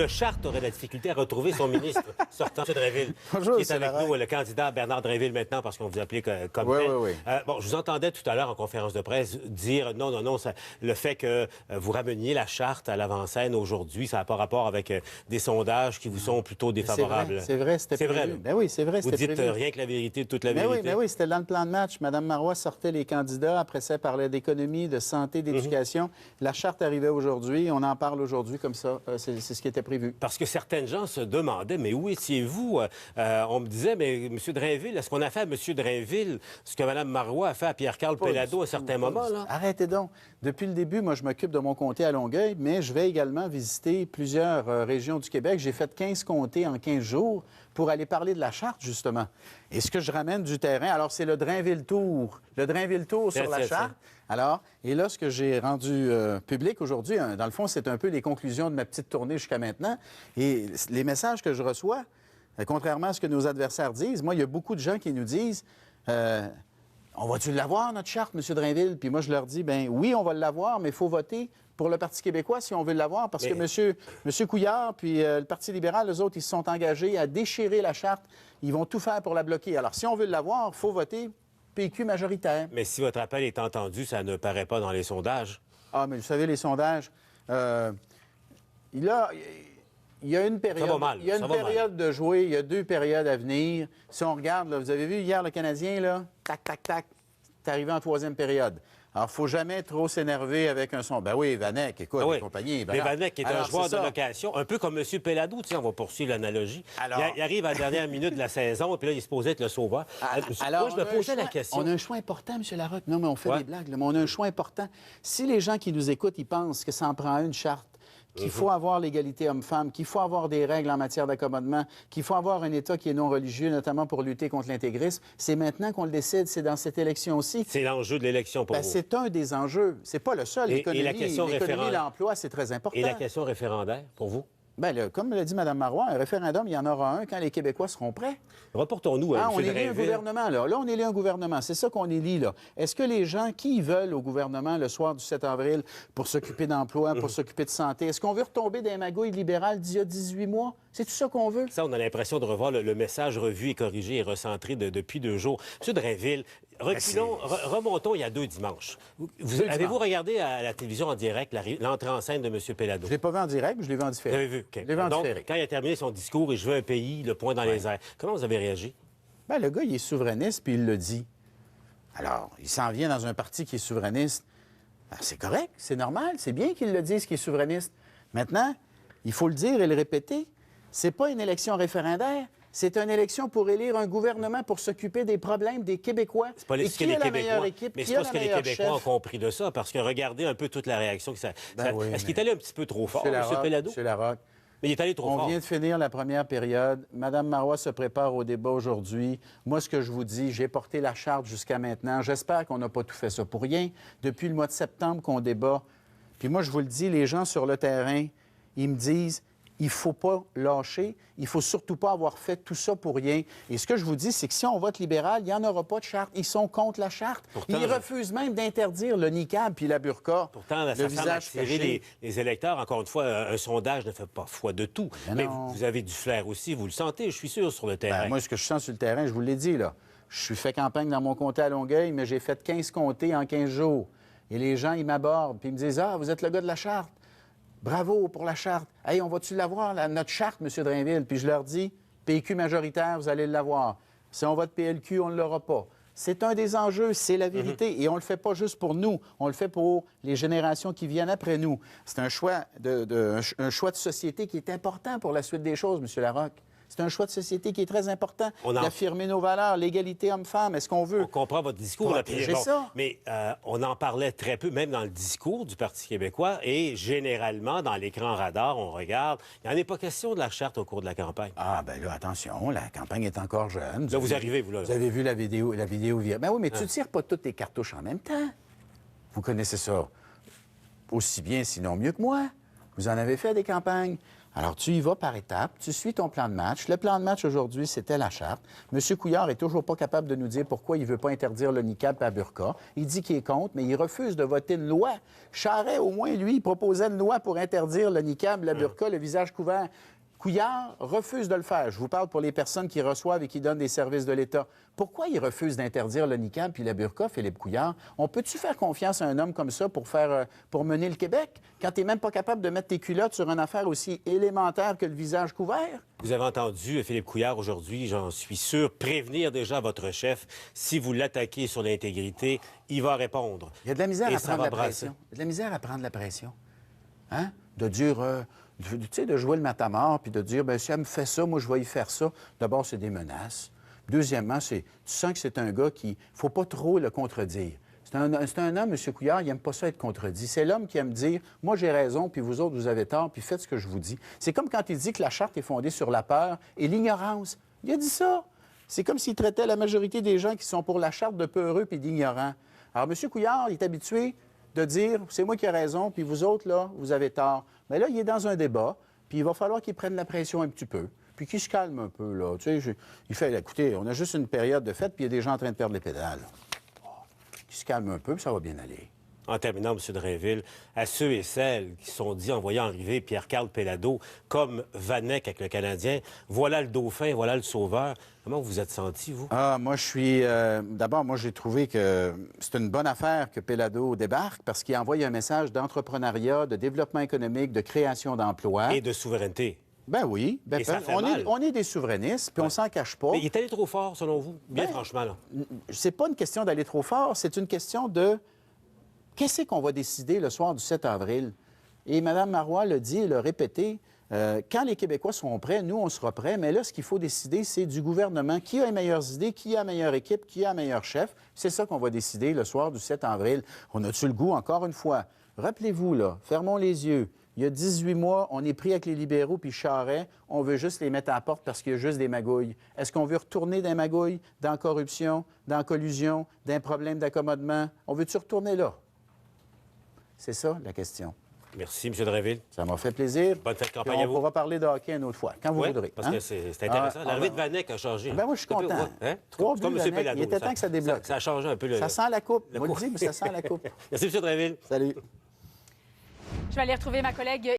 Le Charte aurait de la difficulté à retrouver son ministre sortant de Drainville. Bonjour, qui est avec nous, le candidat Bernard Drainville maintenant, parce qu'on vous appelait comme oui, tel. oui, oui. Bon, je vous entendais tout à l'heure en conférence de presse dire non, le fait que vous rameniez la Charte à l'avant-scène aujourd'hui, ça n'a pas rapport avec des sondages qui vous sont plutôt défavorables. C'est vrai, c'était prévu. Vrai, ben oui, c'est vrai, vous c'était dites prévu. rien que la vérité, toute la Ben vérité. oui, c'était dans le plan de match. Mme Marois sortait les candidats, après ça, elle parlait d'économie, de santé, d'éducation. La Charte arrivait aujourd'hui, on en parle aujourd'hui comme ça. C'est ce qui était prévu. Parce que certaines gens se demandaient, mais où étiez-vous? On me disait, mais M. Drainville, est-ce qu'on a fait à M. Drainville ce que Mme Marois a fait à Pierre-Carl Péladeau à certains moments, là? Arrêtez donc. Depuis le début, moi, je m'occupe de mon comté à Longueuil, mais je vais également visiter plusieurs régions du Québec. J'ai fait 15 comtés en 15 jours pour aller parler de la Charte, justement. Et ce que je ramène du terrain, alors c'est le Drainville Tour. Le Drainville Tour sur la Charte. Alors, et là, ce que j'ai rendu public aujourd'hui, dans le fond, c'est un peu les conclusions de ma petite tournée jusqu'à maintenant. Et les messages que je reçois, contrairement à ce que nos adversaires disent, moi, il y a beaucoup de gens qui nous disent on va-tu l'avoir, notre Charte, M. Drainville? Puis moi, je leur dis, bien oui, on va l'avoir, mais il faut voter pour le Parti québécois si on veut l'avoir, parce que M. Couillard puis le Parti libéral, eux autres, ils se sont engagés à déchirer la Charte. Ils vont tout faire pour la bloquer. Alors, si on veut l'avoir, il faut voter PQ majoritaire. Mais si votre appel est entendu, ça ne paraît pas dans les sondages. Ah, mais vous savez, les sondages, il y a une période, il y a une période de jouer, il y a 2 périodes à venir. Si on regarde, là, vous avez vu hier le Canadien, là, tac, tac, tac, c'est arrivé en 3e période. Alors, il ne faut jamais trop s'énerver avec un son. Ben oui, Vanek, écoute, et compagnie. Mais Vanek est un joueur de location, un peu comme M. Péladeau, on va poursuivre l'analogie. Il arrive à la dernière minute de la saison, et puis là, il est supposé être le sauveur. Alors, moi, je me posais la question. On a un choix important, M. Larocque. Non, mais on fait des blagues, là, mais on a un choix important. Si les gens qui nous écoutent, ils pensent que ça en prend une Charte, qu'il faut avoir l'égalité homme-femme, qu'il faut avoir des règles en matière d'accommodement, qu'il faut avoir un État qui est non religieux, notamment pour lutter contre l'intégrisme. C'est maintenant qu'on le décide, c'est dans cette élection-ci. C'est l'enjeu de l'élection pour vous. C'est un des enjeux. C'est pas le seul. L'économie et l'emploi, c'est très important. Et la question référendaire, pour vous? Bien, comme l'a dit Mme Marois, un référendum, il y en aura un quand les Québécois seront prêts. Reportons-nous à M. On élit un gouvernement, là. Là, on élit un gouvernement. C'est ça qu'on élit, là. Est-ce que les gens qui veulent au gouvernement le soir du 7 avril pour s'occuper d'emploi, pour s'occuper de santé, est-ce qu'on veut retomber dans les magouilles libérales d'il y a 18 mois? C'est tout ça qu'on veut? Ça, on a l'impression de revoir le message revu et corrigé et recentré depuis 2 jours. M. Drainville, remontons il y a 2 dimanches. Avez-vous regardé à la télévision en direct l'entrée en scène de M. Péladeau? Je ne l'ai pas vu en direct, mais je l'ai vu en différé. Vous l'avez vu? Okay. Je l'ai vu en différé. Quand il a terminé son discours et je veux un pays, le point dans les airs, comment vous avez réagi? Bien, le gars, il est souverainiste, puis il le dit. Alors, il s'en vient dans un parti qui est souverainiste. Ben, c'est correct, c'est normal, c'est bien qu'il le dise, qu'il est souverainiste. Maintenant, il faut le dire et le répéter. C'est pas une élection référendaire. C'est une élection pour élire un gouvernement pour s'occuper des problèmes des Québécois. C'est pas ce que les Québécois. Mais c'est pas ce que les Québécois ont compris de ça, parce que regardez un peu toute la réaction que ça. Est-ce qu'il est allé un petit peu trop fort, M. Péladeau? M. Larocque. Mais il est allé trop fort. On vient de finir la première période. Mme Marois se prépare au débat aujourd'hui. Moi, ce que je vous dis, j'ai porté la Charte jusqu'à maintenant. J'espère qu'on n'a pas tout fait ça pour rien. Depuis le mois de septembre qu'on débat. Puis moi, je vous le dis, les gens sur le terrain, ils me disent, il ne faut pas lâcher. Il ne faut surtout pas avoir fait tout ça pour rien. Et ce que je vous dis, c'est que si on vote libéral, il n'y en aura pas de Charte. Ils sont contre la Charte. Pourtant, ils refusent même d'interdire le niqab puis la burqa. Pourtant, ça semble attirer les électeurs. Encore une fois, un sondage ne fait pas foi de tout. Mais vous avez du flair aussi, vous le sentez, je suis sûr, sur le terrain. Moi, ce que je sens sur le terrain, je vous l'ai dit, là. Je suis fait campagne dans mon comté à Longueuil, mais j'ai fait 15 comtés en 15 jours. Et les gens, ils m'abordent, puis ils me disent « Ah, vous êtes le gars de la Charte. Bravo pour la Charte. Hey, on va-tu l'avoir, notre Charte, M. Drainville? » Puis je leur dis, PQ majoritaire, vous allez l'avoir. Si on vote PLQ, on ne l'aura pas. C'est un des enjeux, c'est la vérité. Et on ne le fait pas juste pour nous, on le fait pour les générations qui viennent après nous. C'est un choix un choix de société qui est important pour la suite des choses, M. Larocque. C'est un choix de société qui est très important. D'affirmer nos valeurs, l'égalité homme-femme. Est-ce qu'on veut... On comprend votre discours. Mais on en parlait très peu, même dans le discours du Parti québécois. Et généralement, dans l'écran radar, on regarde. Il n'y en est pas question de la Charte au cours de la campagne. Ah, bien là, attention, la campagne est encore jeune. Là, vous arrivez, vous, là. Vous avez vu la vidéo virale. Ben oui, mais tu ne tires pas toutes tes cartouches en même temps. Vous connaissez ça aussi bien, sinon mieux que moi. Vous en avez fait des campagnes. Alors, tu y vas par étapes, tu suis ton plan de match. Le plan de match aujourd'hui, c'était la charte. M. Couillard est toujours pas capable de nous dire pourquoi il veut pas interdire le niqab et la burqa. Il dit qu'il est contre, mais il refuse de voter une loi. Charest, au moins, lui, il proposait une loi pour interdire le niqab, la burqa, le visage couvert. Couillard refuse de le faire. Je vous parle pour les personnes qui reçoivent et qui donnent des services de l'État. Pourquoi il refuse d'interdire le niqab puis la burqa, Philippe Couillard? On peut-tu faire confiance à un homme comme ça pour mener le Québec quand tu n'es même pas capable de mettre tes culottes sur une affaire aussi élémentaire que le visage couvert? Vous avez entendu Philippe Couillard aujourd'hui, j'en suis sûr, prévenir déjà votre chef. Si vous l'attaquez sur l'intégrité, il va répondre. Il y a de la misère Et à ça prendre va la brasser. pression. Il y a de la misère à prendre la pression. Hein? De dire... tu sais, de jouer le matamor, puis de dire, bien, si elle me fait ça, moi, je vais y faire ça. D'abord, c'est des menaces. Deuxièmement, tu sens que c'est un gars qui... faut pas trop le contredire. C'est un homme, M. Couillard, il n'aime pas ça être contredit. C'est l'homme qui aime dire, moi, j'ai raison, puis vous autres, vous avez tort, puis faites ce que je vous dis. C'est comme quand il dit que la Charte est fondée sur la peur et l'ignorance. Il a dit ça. C'est comme s'il traitait la majorité des gens qui sont pour la Charte de peureux puis d'ignorants. Alors, M. Couillard, il est habitué de dire, c'est moi qui ai raison, puis vous autres, là, vous avez tort. Mais là, il est dans un débat, puis il va falloir qu'il prenne la pression un petit peu, puis qu'il se calme un peu, là. Tu sais, il fait, écoutez, on a juste une période de fête, puis il y a des gens en train de perdre les pédales. Qu'il se calme un peu, puis ça va bien aller. En terminant, M. Drainville, à ceux et celles qui sont dit en voyant arriver Pierre-Carl Péladeau comme Vanek avec le Canadien, voilà le dauphin, voilà le sauveur. Comment vous vous êtes senti, vous? Ah, moi, je suis... D'abord, moi, j'ai trouvé que c'est une bonne affaire que Péladeau débarque parce qu'il envoie un message d'entrepreneuriat, de développement économique, de création d'emplois. Et de souveraineté. Ben oui. Ben, Et ça fait mal. on est des souverainistes, puis on s'en cache pas. Mais il est allé trop fort, selon vous? Bien Ben, franchement, là. C'est pas une question d'aller trop fort, c'est une question de... Qu'est-ce qu'on va décider le soir du 7 avril? Et Mme Marois l'a dit, l'a répété, quand les Québécois seront prêts, nous, on sera prêts. Mais là, ce qu'il faut décider, c'est du gouvernement. Qui a les meilleures idées? Qui a la meilleure équipe? Qui a le meilleur chef? C'est ça qu'on va décider le soir du 7 avril. On a-tu le goût, encore une fois? Rappelez-vous, là, fermons les yeux. Il y a 18 mois, on est pris avec les libéraux puis Charest. On veut juste les mettre à la porte parce qu'il y a juste des magouilles. Est-ce qu'on veut retourner dans les magouilles, dans la corruption, dans la collusion, dans un problème d'accommodement? On veut-tu retourner là? C'est ça, la question. Merci, M. Drainville. Ça m'a fait plaisir. Bonne fête de Puis campagne à on vous. pourra parler de hockey une autre fois, quand vous Oui, voudrez. parce hein? que c'est intéressant. L'arrivée de Vanek a changé. Ben moi, je suis content. Hein? Trois Comme buts, M. Vanek. Péladeau. Il était temps que ça débloque. Ça a changé un peu le... Ça sent la coupe. Le Moi, coup. le dis, mais ça sent la coupe. Merci, M. Drainville. Salut. Je vais aller retrouver ma collègue